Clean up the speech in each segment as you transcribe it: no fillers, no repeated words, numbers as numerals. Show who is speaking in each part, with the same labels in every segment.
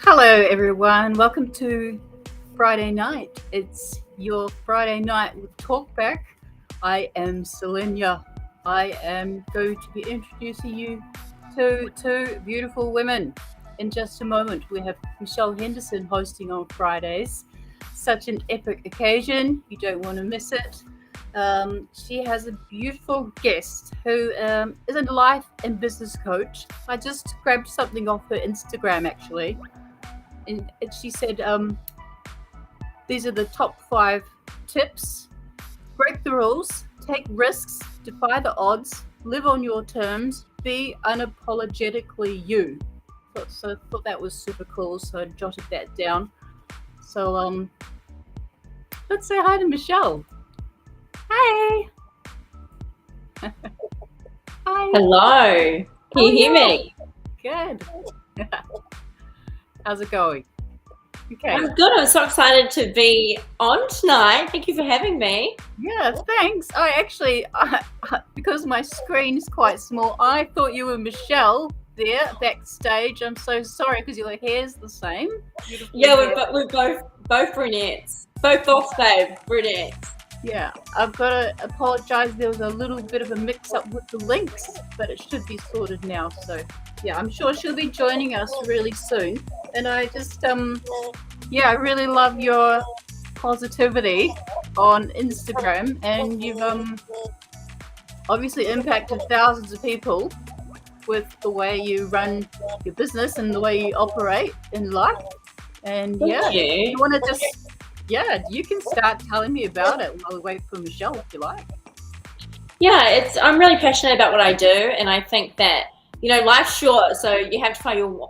Speaker 1: Hello, everyone. Welcome to Friday night. It's your Friday night with Talkback. I am Selenya. I am going to be introducing you to two beautiful women. In just a moment, we have Michelle Henderson hosting on Fridays. Such an epic occasion. You don't want to miss it. She has a beautiful guest who is a life and business coach. I just grabbed something off her Instagram actually. And she said, these are the top 5 tips. Break the rules, take risks, defy the odds, live on your terms, be unapologetically you. So I thought that was super cool, so I jotted that down. So let's say hi to Michelle. Hey. Hi.
Speaker 2: Hello. Can you hear me?
Speaker 1: Good. How's it going? Okay.
Speaker 2: I'm good. I'm so excited to be on tonight. Thank you for having me.
Speaker 1: Yeah, thanks. Because my screen is quite small, I thought you were Michelle there backstage. I'm so sorry because your hair's the same.
Speaker 2: Yeah, we're both brunettes. Both boss babe brunettes.
Speaker 1: Yeah, I've got to apologize. There was a little bit of a mix-up with the links, but it should be sorted now. So, yeah, I'm sure she'll be joining us really soon. And I just, I really love your positivity on Instagram. And you've obviously impacted thousands of people with the way you run your business and the way you operate in life. And you want to just... Yeah, you can start telling me about it while we wait for Michelle, if you like.
Speaker 2: Yeah, I'm really passionate about what I do, and I think that life's short, so you have to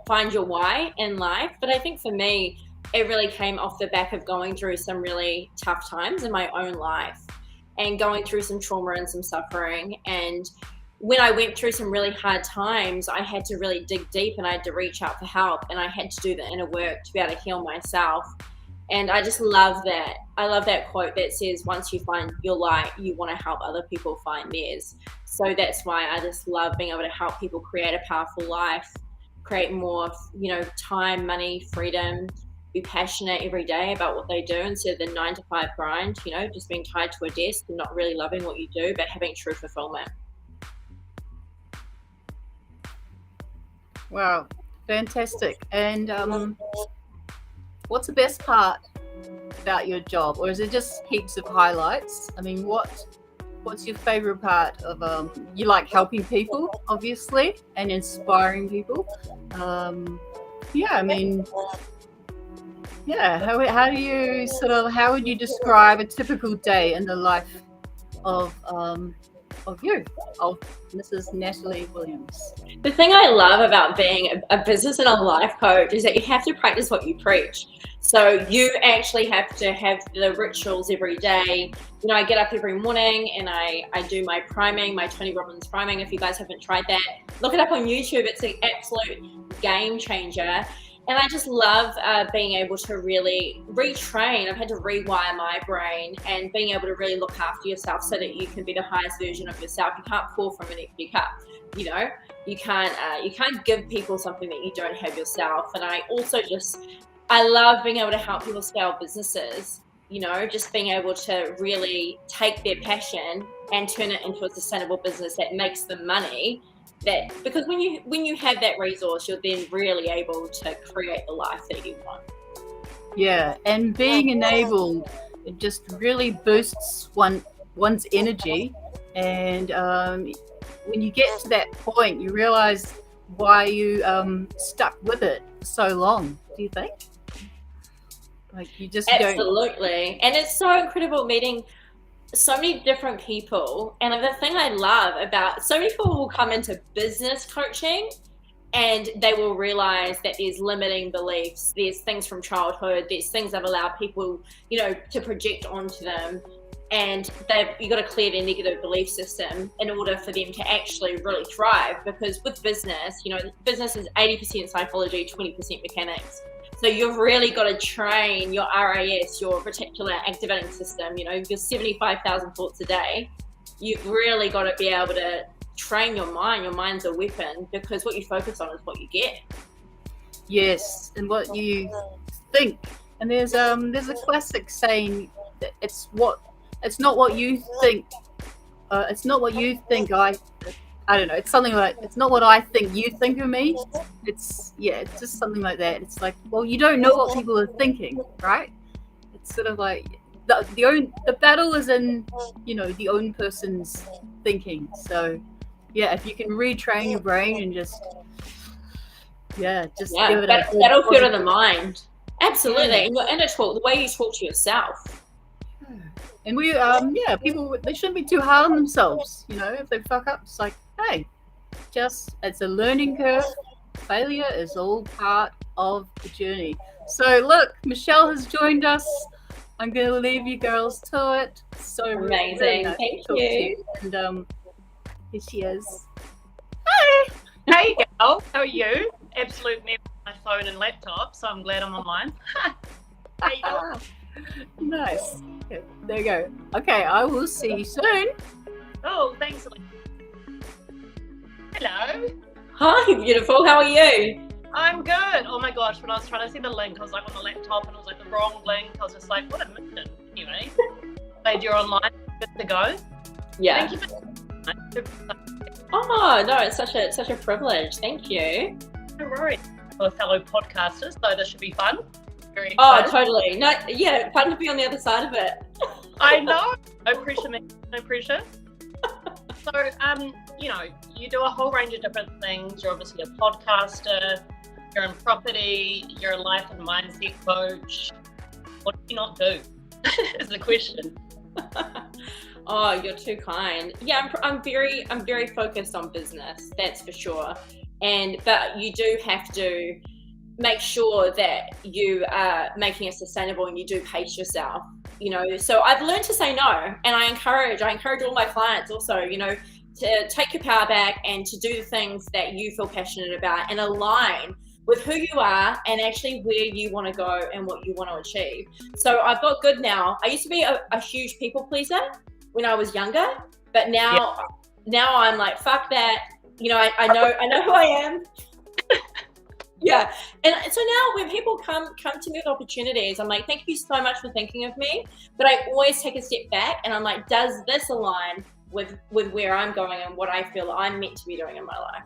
Speaker 2: find your why in life. But I think for me, it really came off the back of going through some really tough times in my own life, and going through some trauma and some suffering. And when I went through some really hard times, I had to really dig deep, and I had to reach out for help, and I had to do the inner work to be able to heal myself. And I just love that. I love that quote that says, once you find your light, you want to help other people find theirs. So that's why I just love being able to help people create a powerful life, create more, time, money, freedom, be passionate every day about what they do instead of the 9-to-5 grind, just being tied to a desk and not really loving what you do, but having true fulfillment.
Speaker 1: Wow, fantastic. And what's the best part about your job, or is it just heaps of highlights? I mean, what's your favorite part of you like helping people, obviously, and inspiring people? How would you describe a typical day in the life of Mrs. Natalie Williams?
Speaker 2: The thing I love about being a business and a life coach is that you have to practice what you preach. So you actually have to have the rituals every day. I get up every morning and I do my priming, my Tony Robbins priming. If you guys haven't tried that, look it up on YouTube. It's an absolute game changer. And I just love being able to really retrain. I've had to rewire my brain, and being able to really look after yourself so that you can be the highest version of yourself. You can't pour from an empty cup. You can't give people something that you don't have yourself. And I love being able to help people scale businesses. Just being able to really take their passion and turn it into a sustainable business that makes them money. Because when you have that resource, you're then really able to create the life that you want.
Speaker 1: Yeah, and being enabled, it just really boosts one's energy. And when you get to that point, you realize why you stuck with it for so long. Do you think? Like you just
Speaker 2: absolutely. And it's so incredible meeting so many different people. And the thing I love about so many people will come into business coaching and they will realize that there's limiting beliefs, there's things from childhood, there's things that allow people to project onto them, and you got to clear their negative belief system in order for them to actually really thrive. Because with business, business is 80% psychology, 20% mechanics. So you've really got to train your RAS, your reticular activating system, your 75,000 thoughts a day. You've really got to be able to train your mind. Your mind's a weapon, because what you focus on is what you get.
Speaker 1: Yes, and what you think. And there's a classic saying that it's not what you think. It's not what you think. I don't know. It's something like it's not what I think you think of me. It's just something like that. It's like, well, you don't know what people are thinking, right? It's sort of like the battle is in the own person's thinking. So yeah, if you can retrain your brain and just give it a good
Speaker 2: battlefield of the
Speaker 1: positive.
Speaker 2: mind. Absolutely,
Speaker 1: Yeah.
Speaker 2: and your inner talk, the way you talk to yourself.
Speaker 1: And people, they shouldn't be too hard on themselves. If they fuck up, it's like, hey, it's a learning curve. Failure is all part of the journey. So look, Michelle has joined us. I'm going to leave you girls to it. So
Speaker 2: Amazing.
Speaker 1: really nice
Speaker 2: Thank
Speaker 1: to talk
Speaker 2: you.
Speaker 1: to you. And here she is.
Speaker 3: Hey girl, how are you? Absolute mess with my phone and laptop, so I'm glad I'm online. How you doing?
Speaker 1: Nice. Okay, there you go. Okay, I will see you soon.
Speaker 3: Oh, thanks. Hello.
Speaker 2: Hi, beautiful. How are you?
Speaker 3: I'm good. Oh my gosh, when I was trying to send the link, I was like on the laptop and it was like the wrong link. I was just like, what a mission. Anyway, glad you're online, good to go.
Speaker 2: Yeah.
Speaker 3: Thank you for
Speaker 2: Oh no, it's such a privilege. Thank you.
Speaker 3: no worries. We're fellow podcasters, so this should be fun. Very
Speaker 2: Oh,
Speaker 3: excited.
Speaker 2: totally. No, yeah, fun to be on the other side of it.
Speaker 3: I know. No pressure, man. No pressure. So, you do a whole range of different things. You're obviously a podcaster, you're in property, you're a life and mindset coach. What do you not do? Is the question.
Speaker 2: Oh, you're too kind. Yeah, I'm very focused on business. That's for sure. But you do have to make sure that you are making it sustainable and you do pace yourself. So I've learned to say no, and I encourage all my clients also, to take your power back and to do the things that you feel passionate about and align with who you are and actually where you want to go and what you want to achieve. So I've got good now. I used to be a huge people pleaser when I was younger, but now I'm like, fuck that. I know who I am. Yeah. And so now when people come to me with opportunities, I'm like, thank you so much for thinking of me. But I always take a step back and I'm like, does this align with where I'm going and what I feel I'm meant to be doing in my life?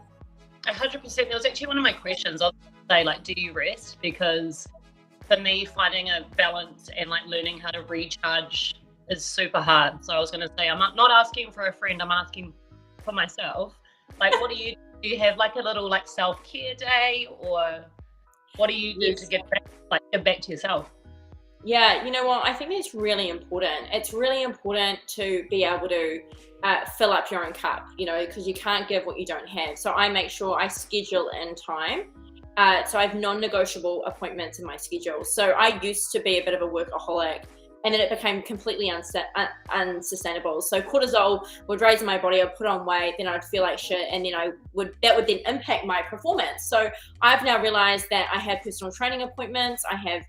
Speaker 3: 100%. That was actually one of my questions. I was going to say, like, do you rest? Because for me, finding a balance and like learning how to recharge is super hard. So I was going to say, I'm not asking for a friend, I'm asking for myself. Like, what do you have like a little like self-care day, or what do you do to give back to yourself?
Speaker 2: Yeah, you know what? I think it's really important. It's really important to be able to fill up your own cup, because you can't give what you don't have. So I make sure I schedule in time. So I have non-negotiable appointments in my schedule. So I used to be a bit of a workaholic, and then it became completely unsustainable. So cortisol would raise in my body, I'd put on weight, then I'd feel like shit, and then that would then impact my performance. So I've now realized that I have personal training appointments, I have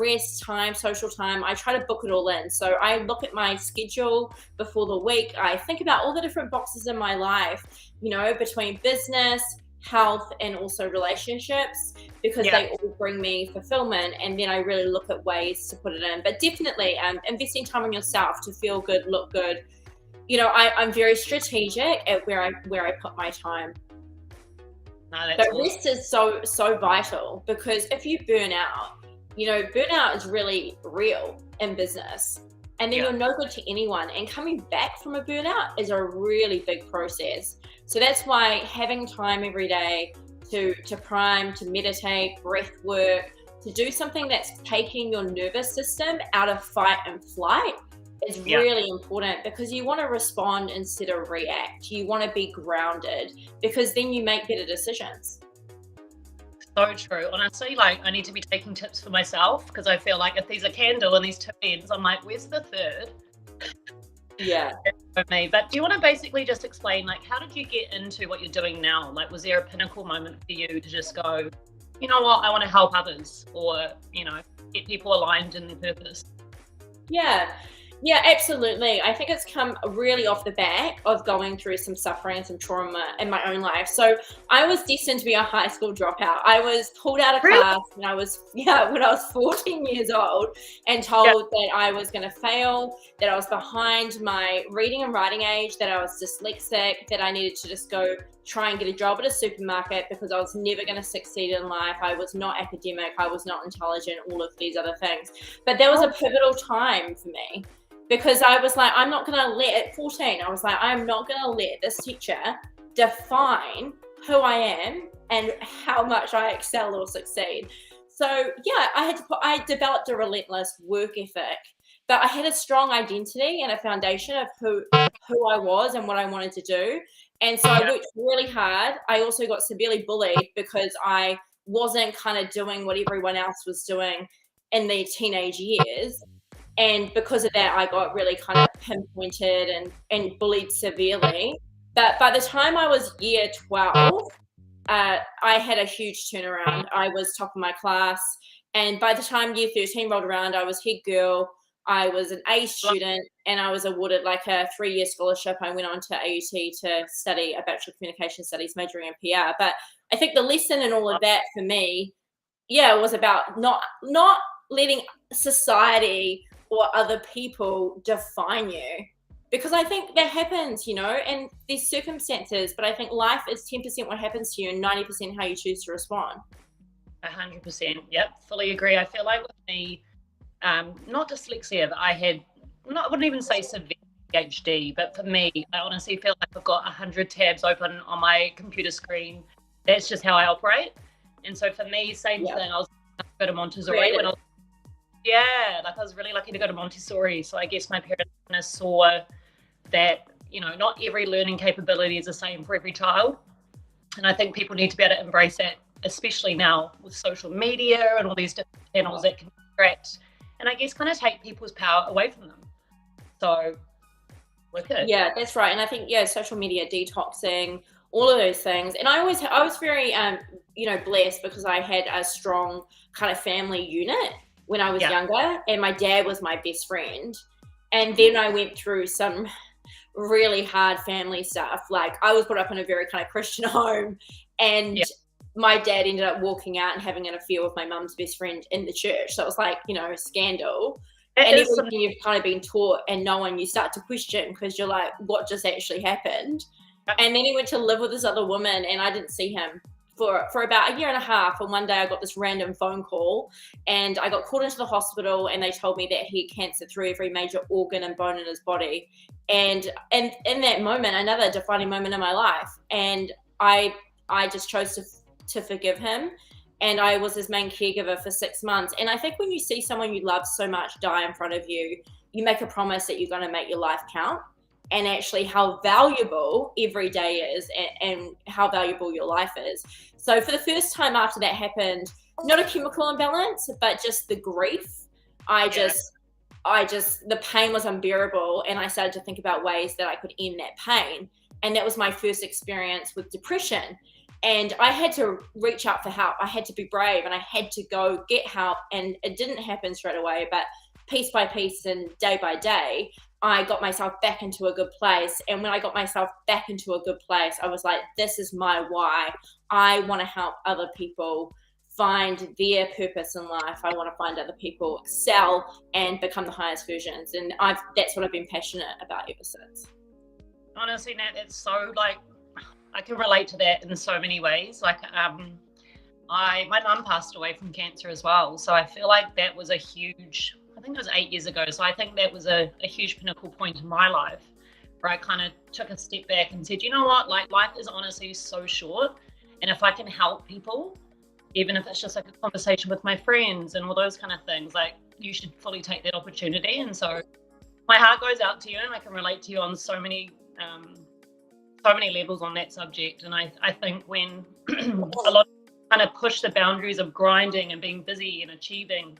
Speaker 2: rest time, social time. I try to book it all in. So I look at my schedule before the week. I think about all the different boxes in my life, between business, health, and also relationships, because they all bring me fulfillment. And then I really look at ways to put it in. But definitely investing time in yourself to feel good, look good. I'm very strategic at where I put my time. But rest is so vital, because if you burn out, burnout is really real in business, and then you're no good to anyone. And coming back from a burnout is a really big process. So that's why having time every day to prime, to meditate, breath work, to do something that's taking your nervous system out of fight and flight is really important, because you want to respond instead of react. You want to be grounded, because then you make better decisions.
Speaker 3: So true. Honestly, like, I need to be taking tips for myself, because I feel like if there's a candle and these two ends, I'm like, where's the third?
Speaker 2: Yeah.
Speaker 3: For me. But do you want to basically just explain, like, how did you get into what you're doing now? Like, was there a pinnacle moment for you to just go, you know what, I want to help others, or, get people aligned in their purpose?
Speaker 2: Yeah. Yeah, absolutely. I think it's come really off the back of going through some suffering and some trauma in my own life. So I was destined to be a high school dropout. I was pulled out of
Speaker 3: Really?
Speaker 2: class when I was 14 years old and
Speaker 3: Yeah.
Speaker 2: told that I was going to fail, that I was behind my reading and writing age, that I was dyslexic, that I needed to just go try and get a job at a supermarket because I was never going to succeed in life. I was not academic. I was not intelligent, all of these other things. But there was a pivotal time for me, because I was like, I'm not going to let, at 14, I was like, I'm not going to let this teacher define who I am and how much I excel or succeed. So yeah, I developed a relentless work ethic, but I had a strong identity and a foundation of who I was and what I wanted to do. And so I worked really hard. I also got severely bullied because I wasn't kind of doing what everyone else was doing in their teenage years. And because of that, I got really kind of pinpointed and bullied severely. But by the time I was year 12, I had a huge turnaround. I was top of my class. And by the time year 13 rolled around, I was head girl. I was an A student, and I was awarded like a 3-year scholarship. I went on to AUT to study a Bachelor of Communication Studies, majoring in PR. But I think the lesson in all of that for me, was about not letting society or other people define you, because I think that happens, and there's circumstances, but I think life is 10% what happens to you and 90% how you choose to respond.
Speaker 3: 100%. Yep, fully agree. I feel like with me, not dyslexia, but I wouldn't even say severe ADHD, but for me, I honestly feel like I've got 100 tabs open on my computer screen. That's just how I operate. And so for me, same thing. I was going to go to Montessori when I was, I was really lucky to go to Montessori. So I guess my parents kind of saw that, not every learning capability is the same for every child. And I think people need to be able to embrace that, especially now with social media and all these different channels that can distract and I guess kind of take people's power away from them. So we're good.
Speaker 2: Yeah, that's right. And I think, social media detoxing, all of those things. And I was very, blessed because I had a strong kind of family unit when I was younger, and my dad was my best friend. And then I went through some really hard family stuff. Like, I was brought up in a very kind of Christian home, and my dad ended up walking out and having an affair with my mum's best friend in the church. So it was like, a scandal. And everything you've kind of been taught and knowing, you start to question because you're like, what just actually happened? And then he went to live with this other woman, and I didn't see him for about a year and a half. And one day I got this random phone call, and I got called into the hospital, and they told me that he had cancer through every major organ and bone in his body. And in that moment, another defining moment in my life, and I just chose to forgive him. And I was his main caregiver for 6 months. And I think when you see someone you love so much die in front of you, you make a promise that you're going to make your life count, and actually how valuable every day is, and how valuable your life is. So for the first time after that happened, not a chemical imbalance, but just the grief, the pain was unbearable, and I started to think about ways that I could end that pain. And that was my first experience with depression. And I had to reach out for help. I had to be brave, and I had to go get help. And it didn't happen straight away, but piece by piece and day by day, I got myself back into a good place. And when I got myself back into a good place, I was like, this is my why. I want to help other people find their purpose in life. I want to find other people excel and become the highest versions. And that's what I've been passionate about ever since.
Speaker 3: Honestly, Nat, it's so I can relate to that in so many ways. Like, my mum passed away from cancer as well. So I feel like that was I think it was 8 years ago. So I think that was a huge pinnacle point in my life, where I kind of took a step back and said, you know what, like, life is honestly so short. And if I can help people, even if it's just like a conversation with my friends and all those kind of things, like, you should fully take that opportunity. And so my heart goes out to you, and I can relate to you on so many levels on that subject. And I think when a lot of kind of push the boundaries of grinding and being busy and achieving,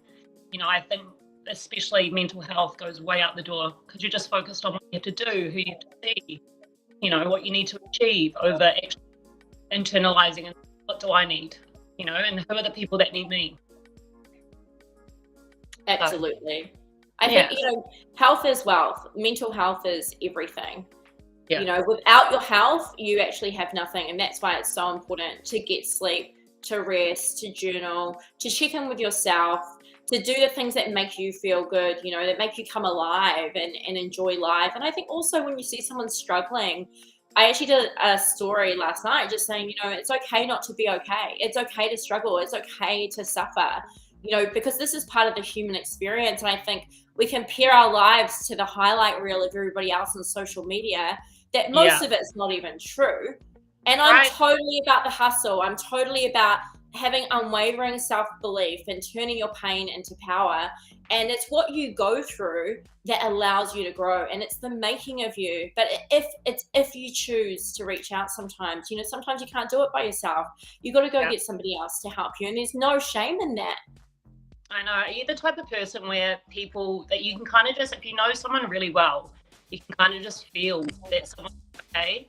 Speaker 3: I think especially mental health goes way out the door, because you're just focused on what you have to do, who you have to see, what you need to achieve, over actually internalizing and what do I need, and who are the people that need me.
Speaker 2: Absolutely. I think, health is wealth. Mental health is everything.
Speaker 3: Yeah.
Speaker 2: Without your health, you actually have nothing. And that's why it's so important to get sleep, to rest, to journal, to check in with yourself, to do the things that make you feel good, that make you come alive and enjoy life. And I think also when you see someone struggling, I actually did a story last night just saying, it's okay not to be okay. It's okay to struggle. It's okay to suffer, because this is part of the human experience. And I think we compare our lives to the highlight reel of everybody else on social media, that most of it's not even true. And I'm totally about the hustle. I'm totally about having unwavering self-belief and turning your pain into power. And it's what you go through that allows you to grow, and it's the making of you. But if you choose to reach out sometimes, sometimes you can't do it by yourself. You got to go get somebody else to help you, and there's no shame in that.
Speaker 3: I know. Are you the type of person where people that you can kind of just, if you know someone really well, you can kind of just feel that someone's okay?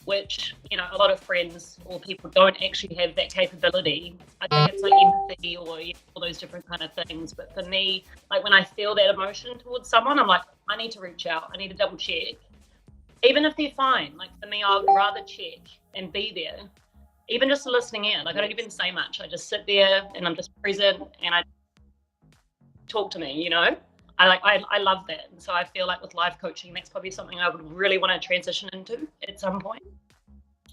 Speaker 3: Which, a lot of friends or people don't actually have that capability. I think it's like empathy or all those different kind of things. But for me, like when I feel that emotion towards someone, I'm like, I need to reach out. I need to double check. Even if they're fine. Like for me, I would rather check and be there. Even just listening in. Like I don't even say much. I just sit there and I'm just present and I talk to me, I love that. And so I feel like with life coaching, that's probably something I would really want to transition into at some point.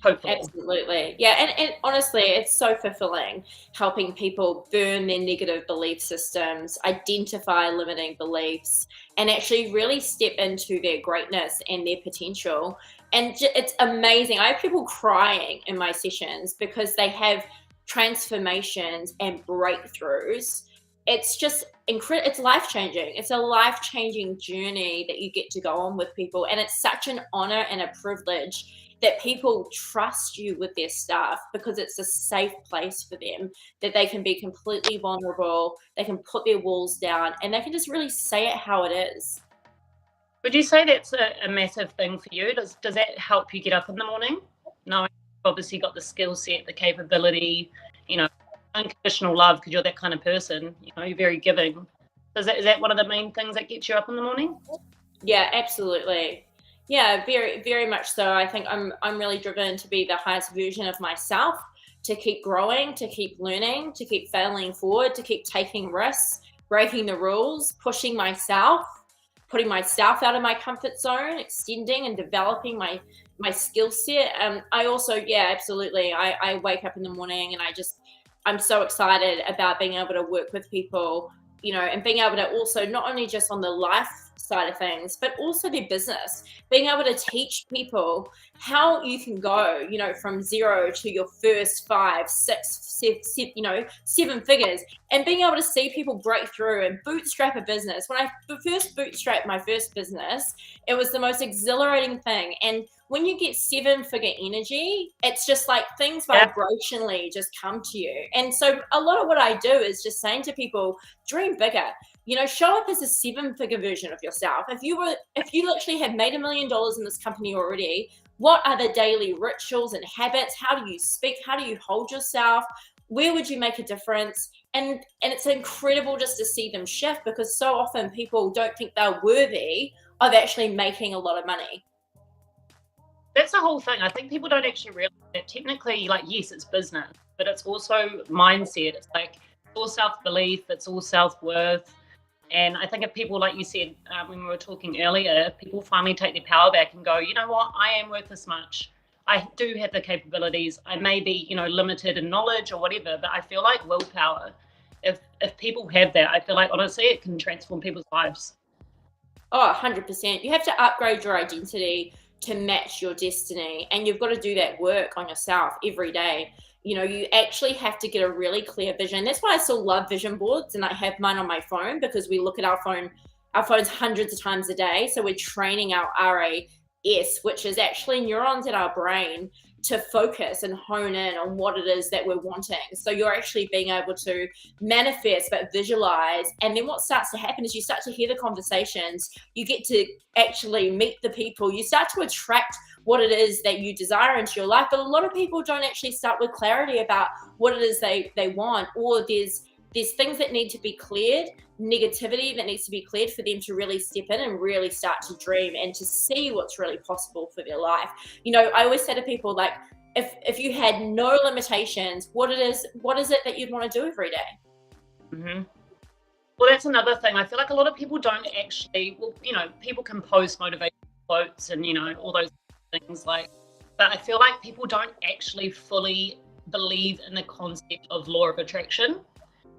Speaker 3: Hopefully.
Speaker 2: Absolutely. Yeah. And honestly, it's so fulfilling helping people burn their negative belief systems, identify limiting beliefs, and actually really step into their greatness and their potential. And it's amazing. I have people crying in my sessions because they have transformations and breakthroughs. It's just incredible. It's life-changing. It's a life-changing journey that you get to go on with people. And it's such an honor and a privilege that people trust you with their stuff, because it's a safe place for them, that they can be completely vulnerable, they can put their walls down, and they can just really say it how it is.
Speaker 3: Would you say that's a massive thing for you? Does that help you get up in the morning? Knowing you've obviously got the skill set, the capability, unconditional love, because you're that kind of person, you're very giving. Is that one of the main things that gets you up in the morning?
Speaker 2: Yeah, absolutely. Yeah, very, very much so. I think I'm really driven to be the highest version of myself, to keep growing, to keep learning, to keep failing forward, to keep taking risks, breaking the rules, pushing myself, putting myself out of my comfort zone, extending and developing my skill set. I also, absolutely. I wake up in the morning and I'm so excited about being able to work with people, and being able to also not only just on the life side of things, but also their business, being able to teach people how you can go, from zero to your first 5, 6, 7 figures, and being able to see people break through and bootstrap a business. When I first bootstrapped my first business, it was the most exhilarating thing. And when you get 7-figure energy, it's just like things vibrationally just come to you. And so a lot of what I do is just saying to people, dream bigger. Show up as a 7-figure version of yourself. If you literally have made $1 million in this company already, what are the daily rituals and habits? How do you speak? How do you hold yourself? Where would you make a difference? And it's incredible just to see them shift, because so often people don't think they're worthy of actually making a lot of money.
Speaker 3: That's the whole thing. I think people don't actually realize that technically, yes, it's business, but it's also mindset. It's like all self-belief, it's all self-worth. And I think if people, like you said, when we were talking earlier, people finally take their power back and go, you know what, I am worth this much. I do have the capabilities. I may be, limited in knowledge or whatever, but I feel like willpower, if people have that, I feel like honestly it can transform people's lives.
Speaker 2: Oh, 100%. You have to upgrade your identity to match your destiny, and you've got to do that work on yourself every day. You actually have to get a really clear vision. That's why I still love vision boards, and I have mine on my phone, because we look at our phones hundreds of times a day. So we're training our RAS, which is actually neurons in our brain, to focus and hone in on what it is that we're wanting. So you're actually being able to manifest, but visualize. And then what starts to happen is you start to hear the conversations, you get to actually meet the people, you start to attract what it is that you desire into your life. But a lot of people don't actually start with clarity about what it is they want, or there's there's things that need to be cleared, negativity that needs to be cleared for them to really step in and really start to dream and to see what's really possible for their life. You know, I always say to people, like, if you had no limitations, what is it that you'd want to do every day?
Speaker 3: Mm-hmm. Well, that's another thing. I feel like a lot of people don't actually, well, you know, people can post motivational quotes and, you know, all those things, like, but I feel like people don't actually fully believe in the concept of law of attraction.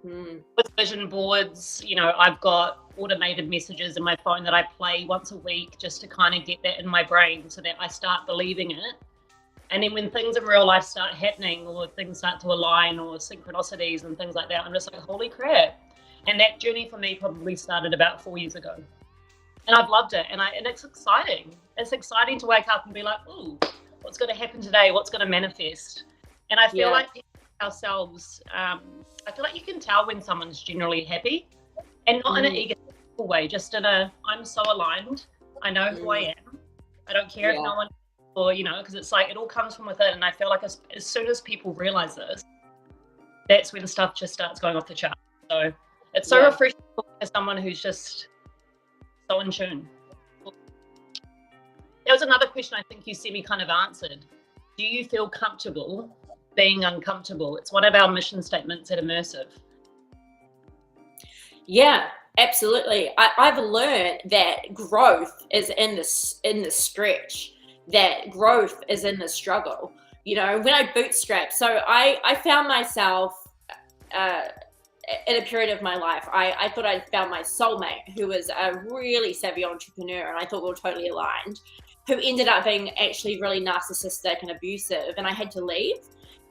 Speaker 3: With vision boards, you know, I've got automated messages in my phone that I play once a week just to kind of get that in my brain so that I start believing it. And then when things in real life start happening or things start to align or synchronicities and things like that, I'm just like, holy crap. And that journey for me probably started about 4 years ago. And I've loved it. And it's exciting. It's exciting to wake up and be like, ooh, what's going to happen today? What's going to manifest? And I feel like ourselves, I feel like you can tell when someone's generally happy, and not in an egotistical way, just in a, I'm so aligned, I know who I am, I don't care if no one, or, you know, because it's like, it all comes from within. And I feel like as soon as people realize this, that's when stuff just starts going off the chart. So it's so refreshing as someone who's just so in tune. There was another question I think you semi kind of answered. Do you feel comfortable being uncomfortable? It's one of our mission statements at Immersive.
Speaker 2: Yeah, absolutely. I've learned that growth is in the stretch, that growth is in the struggle. You know, when I bootstrapped, so I found myself in a period of my life, I thought I'd found my soulmate, who was a really savvy entrepreneur, and I thought we were totally aligned, who ended up being actually really narcissistic and abusive, and I had to leave.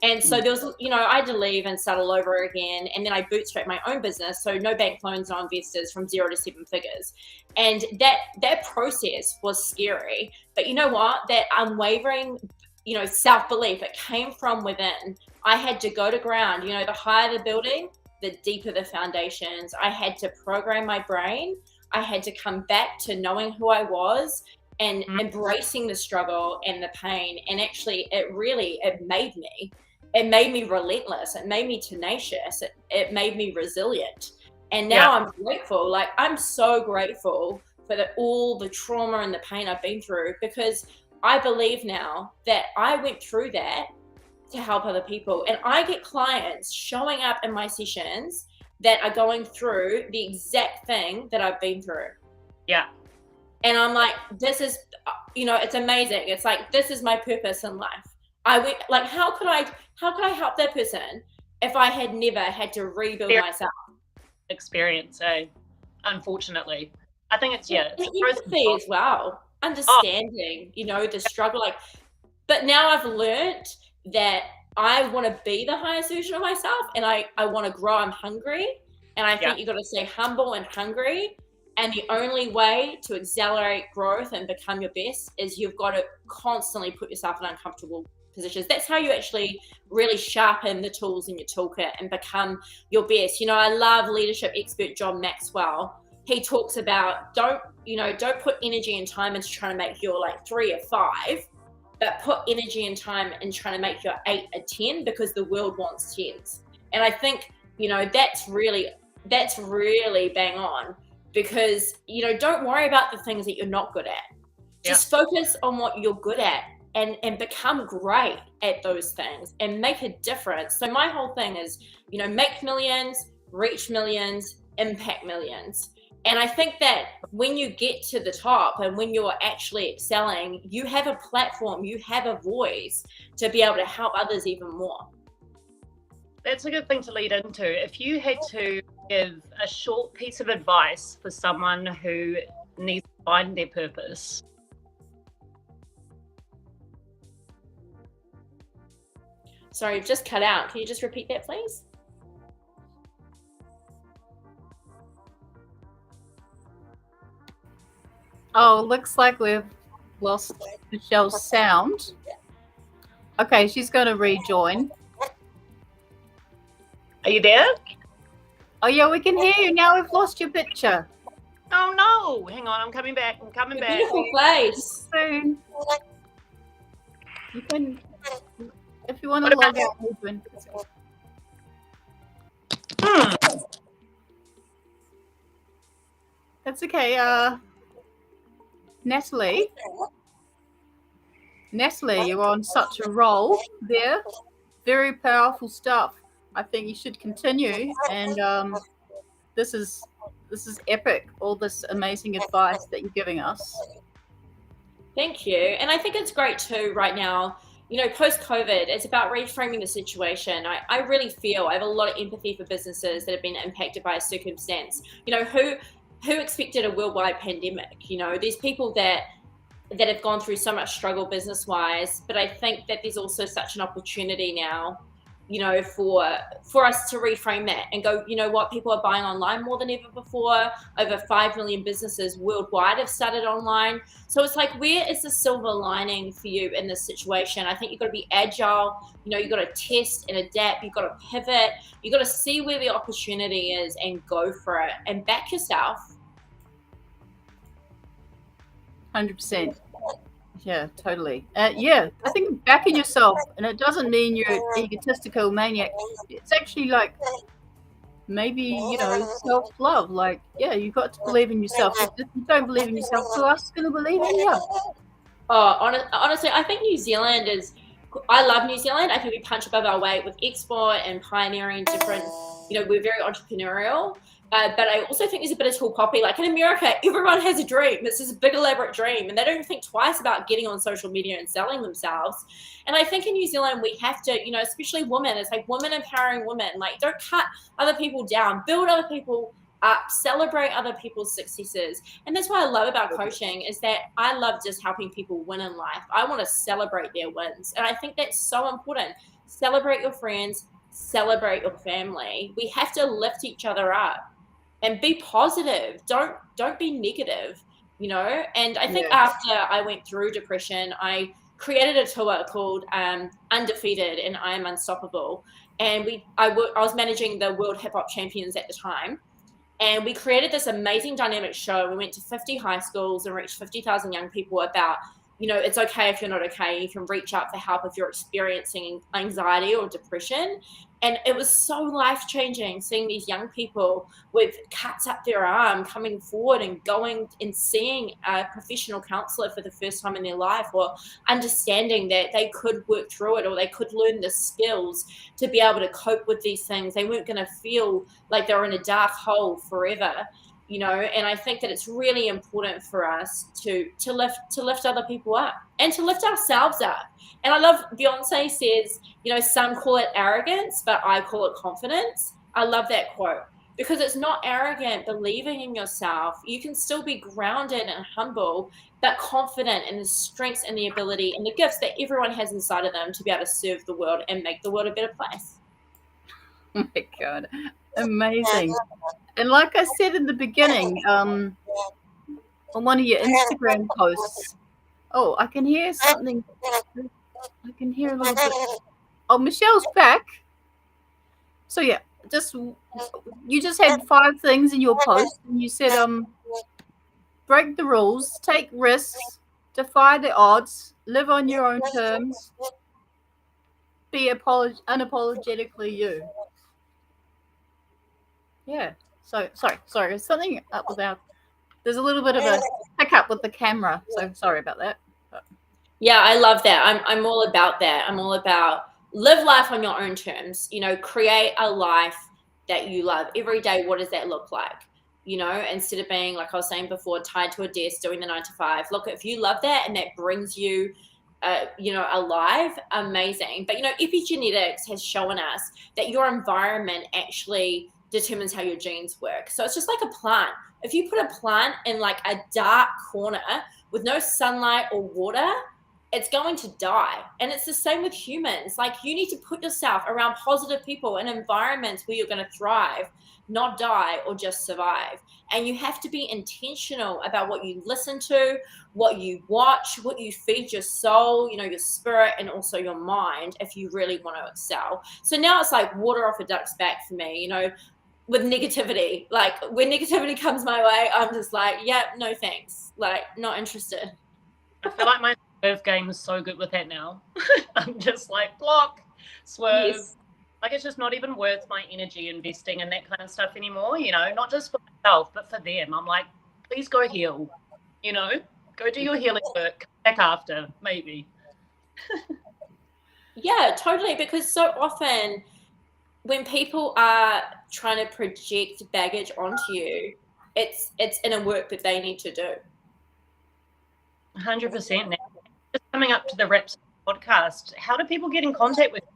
Speaker 2: And so there was, you know, I had to leave and start all over again. And then I bootstrapped my own business. So no bank loans, no investors, from 0 to 7 figures. And that process was scary. But you know what? That unwavering, you know, self-belief, it came from within. I had to go to ground. You know, the higher the building, the deeper the foundations. I had to program my brain. I had to come back to knowing who I was and embracing the struggle and the pain. And actually, it made me. It made me relentless. It made me tenacious. It made me resilient. And now I'm grateful. Like, I'm so grateful for all the trauma and the pain I've been through, because I believe now that I went through that to help other people. And I get clients showing up in my sessions that are going through the exact thing that I've been through.
Speaker 3: Yeah.
Speaker 2: And I'm like, this is, you know, it's amazing. It's like, this is my purpose in life. I went, like, how could I help that person if I had never had to rebuild myself?
Speaker 3: Experience, unfortunately. I think it's,
Speaker 2: empathy as well. Understanding, you know, the struggle. Like, but now I've learned that I want to be the highest version of myself, and I want to grow. I'm hungry. And I think you've got to stay humble and hungry. And the only way to accelerate growth and become your best is you've got to constantly put yourself in uncomfortable positions. That's how you actually really sharpen the tools in your toolkit and become your best. You know, I love leadership expert John Maxwell. He talks about don't put energy and time into trying to make your like 3 or 5, but put energy and time in trying to make your 8 or 10, because the world wants 10s. And I think, you know, that's really bang on, because, you know, don't worry about the things that you're not good at. Just focus on what you're good at and become great at those things and make a difference. So my whole thing is, you know, make millions, reach millions, impact millions. And I think that when you get to the top and when you're actually excelling, you have a platform, you have a voice to be able to help others even more.
Speaker 3: That's a good thing to lead into. If you had to give a short piece of advice for someone who needs to find their purpose.
Speaker 2: Sorry, you've just cut out. Can you just repeat that, please?
Speaker 1: Oh, looks like we've lost Michelle's sound. Okay, she's going to rejoin.
Speaker 3: Are you there?
Speaker 1: Oh, yeah, we can hear you now. We've lost your picture.
Speaker 3: Oh, no. Hang on. I'm coming back.
Speaker 2: Beautiful place.
Speaker 1: Soon. You can, if you want to log out, rejoin. That's okay. Natalie, you're on such a roll there. Very powerful stuff. I think you should continue. And this is epic. All this amazing advice that you're giving us.
Speaker 2: Thank you. And I think it's great too right now, post-COVID, it's about reframing the situation. I really feel I have a lot of empathy for businesses that have been impacted by a circumstance. Who expected a worldwide pandemic? There's people that have gone through so much struggle business-wise, but I think that there's also such an opportunity now, for us to reframe that and go, you know what, people are buying online more than ever before. Over 5 million businesses worldwide have started online. So it's like, where is the silver lining for you in this situation? I think you've got to be agile. You've got to test and adapt. You've got to pivot. You've got to see where the opportunity is and go for it and back yourself.
Speaker 1: 100%. Yeah, totally. I think backing yourself, and it doesn't mean you're an egotistical maniac. It's actually like maybe, self-love. Like, you've got to believe in yourself. If you don't believe in yourself, who else is going to believe in you?
Speaker 2: Oh, honestly, I think New Zealand I love New Zealand. I think we punch above our weight with export and pioneering different, we're very entrepreneurial. But I also think there's a bit of tall poppy. Like in America, everyone has a dream. This is a big, elaborate dream. And they don't think twice about getting on social media and selling themselves. And I think in New Zealand, we have to, especially women, it's like women empowering women. Like, don't cut other people down. Build other people up. Celebrate other people's successes. And that's what I love about coaching is that I love just helping people win in life. I want to celebrate their wins. And I think that's so important. Celebrate your friends. Celebrate your family. We have to lift each other up. And be positive. Don't be negative, And I think after I went through depression, I created a tour called Undefeated and I Am Unstoppable. And I was managing the World Hip Hop Champions at the time. And we created this amazing dynamic show. We went to 50 high schools and reached 50,000 young people about, it's okay if you're not okay. You can reach out for help if you're experiencing anxiety or depression. And it was so life-changing seeing these young people with cuts up their arm coming forward and going and seeing a professional counselor for the first time in their life, or understanding that they could work through it or they could learn the skills to be able to cope with these things. They weren't going to feel like they were in a dark hole forever. And I think that it's really important for us to lift other people up and to lift ourselves up. And I love Beyonce says, some call it arrogance, but I call it confidence. I love that quote because it's not arrogant believing in yourself. You can still be grounded and humble, but confident in the strengths and the ability and the gifts that everyone has inside of them to be able to serve the world and make the world a better place.
Speaker 1: Oh my God. Amazing. And like I said in the beginning, on one of your Instagram posts, I can hear something. I can hear a little bit. Oh, Michelle's back. So you just had 5 things in your post, and you said, break the rules, take risks, defy the odds, live on your own terms, be unapologetically you. Yeah. So sorry. There's something up with there's a little bit of a hiccup with the camera. So sorry about that.
Speaker 2: Yeah, I love that. I'm all about that. I'm all about live life on your own terms. Create a life that you love every day. What does that look like? Instead of being, like I was saying before, tied to a desk doing the 9 to 5. Look, if you love that and that brings you alive, amazing. But epigenetics has shown us that your environment actually determines how your genes work. So it's just like a plant. If you put a plant in like a dark corner with no sunlight or water, it's going to die. And it's the same with humans. Like, you need to put yourself around positive people and environments where you're going to thrive, not die or just survive. And you have to be intentional about what you listen to, what you watch, what you feed your soul, your spirit, and also your mind if you really want to excel. So now it's like water off a duck's back for me, with negativity. Like, when negativity comes my way, I'm just like, no thanks. Like, not interested.
Speaker 3: I feel like my swerve game is so good with that now. I'm just like, block, swerve. Yes. Like, it's just not even worth my energy investing in that kind of stuff anymore, not just for myself, but for them. I'm like, please go heal. You know, go do your healing work. Come back after, maybe.
Speaker 2: Yeah, totally. Because so often when people are trying to project baggage onto you, it's inner work that they need to do.
Speaker 3: 100% now. Just coming up to the Reps podcast, how do people get in contact with you?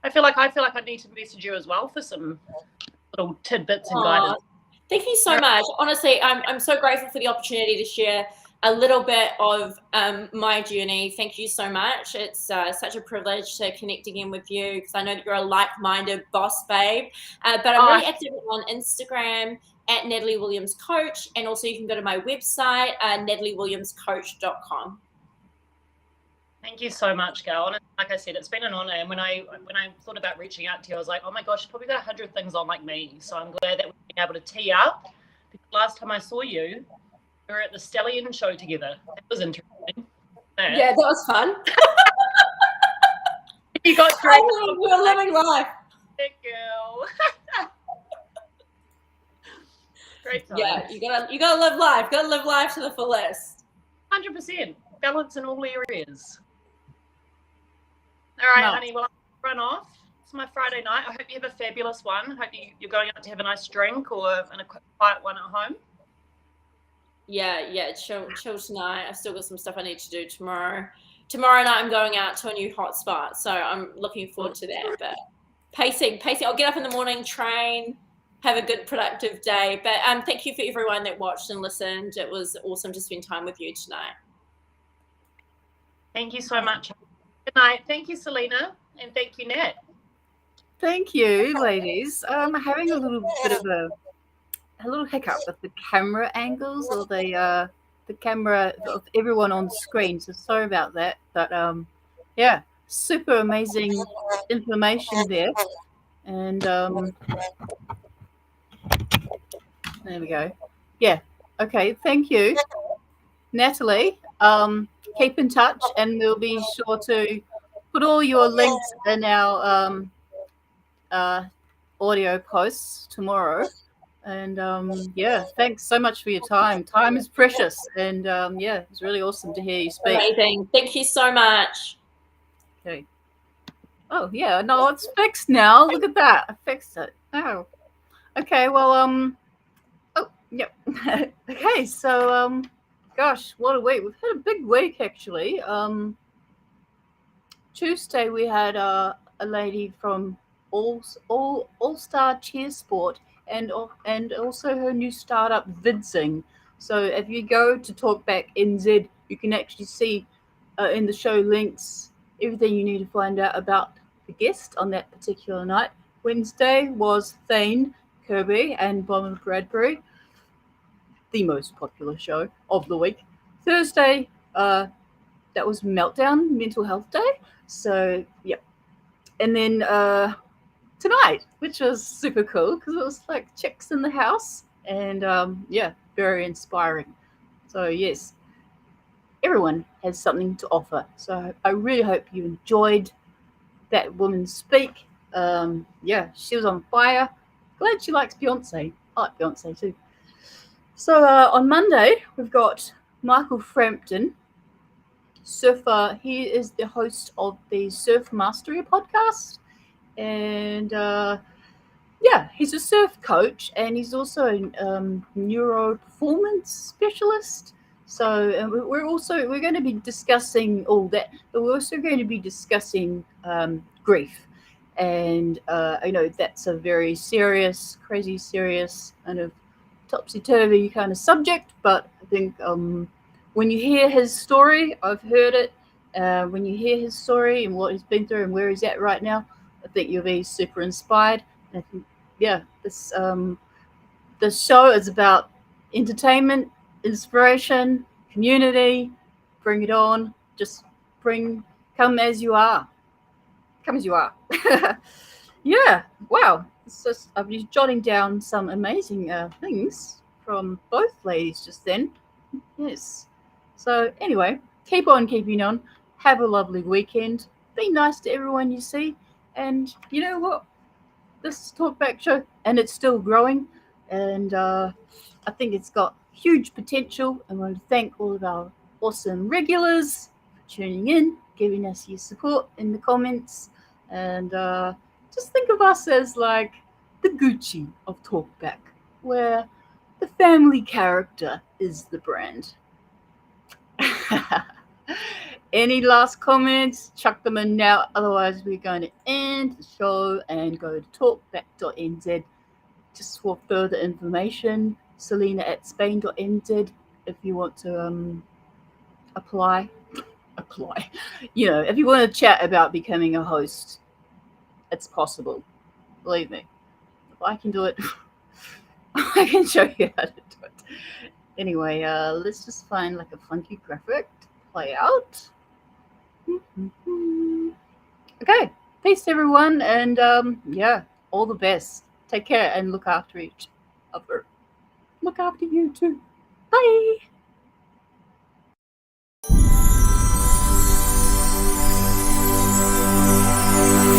Speaker 3: I feel like I need to message you as well for some little tidbits and guidance.
Speaker 2: Thank you so much. Honestly, I'm so grateful for the opportunity to share a little bit of my journey. Thank you so much. It's such a privilege to connect again with you because I know that you're a like-minded boss babe. But I'm really active on Instagram at Natalie Williams Coach, and also you can go to my website, nataliewilliamscoach.com.
Speaker 3: Thank you so much, Gal. And like I said, it's been an honor. And when I thought about reaching out to you, I was like, oh my gosh, she's probably got 100 things on like me. So I'm glad that we've been able to tee up. Because last time I saw you, we were at the Stallion show together. That was interesting.
Speaker 2: Yeah, that was fun.
Speaker 3: You got great.
Speaker 2: We're living life.
Speaker 3: That girl. Great time.
Speaker 2: Yeah, you gotta live life. Gotta live life to the fullest.
Speaker 3: 100%. Balance in all areas. All right, honey. Well, I'll run off. It's my Friday night. I hope you have a fabulous one. I hope you're going out to have a nice drink or a quiet one at home.
Speaker 2: Yeah, chill tonight. I've still got some stuff I need to do tomorrow. Tomorrow night I'm going out to a new hotspot, so I'm looking forward to that. But pacing. I'll get up in the morning, train, have a good productive day. But thank you for everyone that watched and listened. It was awesome to spend time with you tonight.
Speaker 3: Thank you so much. Good night. Thank you, Selena, and thank you, Nat.
Speaker 1: Thank you, ladies. I'm having a little bit of a little hiccup with the camera angles or the camera of everyone on screen. So sorry about that. But yeah, super amazing information there. And there we go. Yeah. Okay. Thank you, Natalie. Keep in touch, and we'll be sure to put all your links in our audio posts tomorrow. And yeah, thanks so much for your time. Time is precious, and yeah, it's really awesome to hear you speak.
Speaker 2: Amazing. Thank you so much.
Speaker 1: Okay. Oh yeah, no, it's fixed now. Look at that, I fixed it. Oh, okay. Well, oh, yep. Okay, so gosh, what a week. We've had a big week actually. Tuesday we had a lady from All Star Cheer Sport and also her new startup VidSing. So if you go to Talkback NZ, you can actually see in the show links everything you need to find out about the guest on that particular night. Wednesday was Thane Kirby and Bomber Bradbury, the most popular show of the week. Thursday, that was Meltdown Mental Health Day. So, yep. And then tonight, which was super cool because it was like chicks in the house. And yeah, very inspiring. So, yes, everyone has something to offer. So I really hope you enjoyed that woman speak. Yeah, she was on fire. Glad she likes Beyonce. I like Beyonce too. So on Monday, we've got Michael Frampton, surfer. He is the host of the Surf Mastery podcast. And yeah, he's a surf coach and he's also a neuro performance specialist. So we're going to be discussing all that, but we're also going to be discussing grief. And I know that's a very serious, crazy serious kind of topsy-turvy kind of subject, but I think when you hear his story, I've heard it, when you hear his story and what he's been through and where he's at right now, I think you'll be super inspired. And I think, yeah, this show is about entertainment, inspiration, community. Bring it on. Just come as you are. Come as you are. Yeah, wow. I've been jotting down some amazing things from both ladies just then. Yes. So anyway, keep on keeping on. Have a lovely weekend. Be nice to everyone you see. And you know what? This is Talkback show, and it's still growing. and I think it's got huge potential. I want to thank all of our awesome regulars for tuning in, giving us your support in the comments, and just think of us as like the Gucci of Talkback, where the family character is the brand. Any last comments? Chuck them in now. Otherwise, we're going to end the show and go to talkback.nz just for further information. Selena at spain.nz if you want to apply. You know, if you want to chat about becoming a host, it's possible. Believe me. If I can do it, I can show you how to do it. Anyway, let's just find like a funky graphic to play out. Okay, peace everyone, and yeah, all the best. Take care and look after each other. Look after you too. Bye.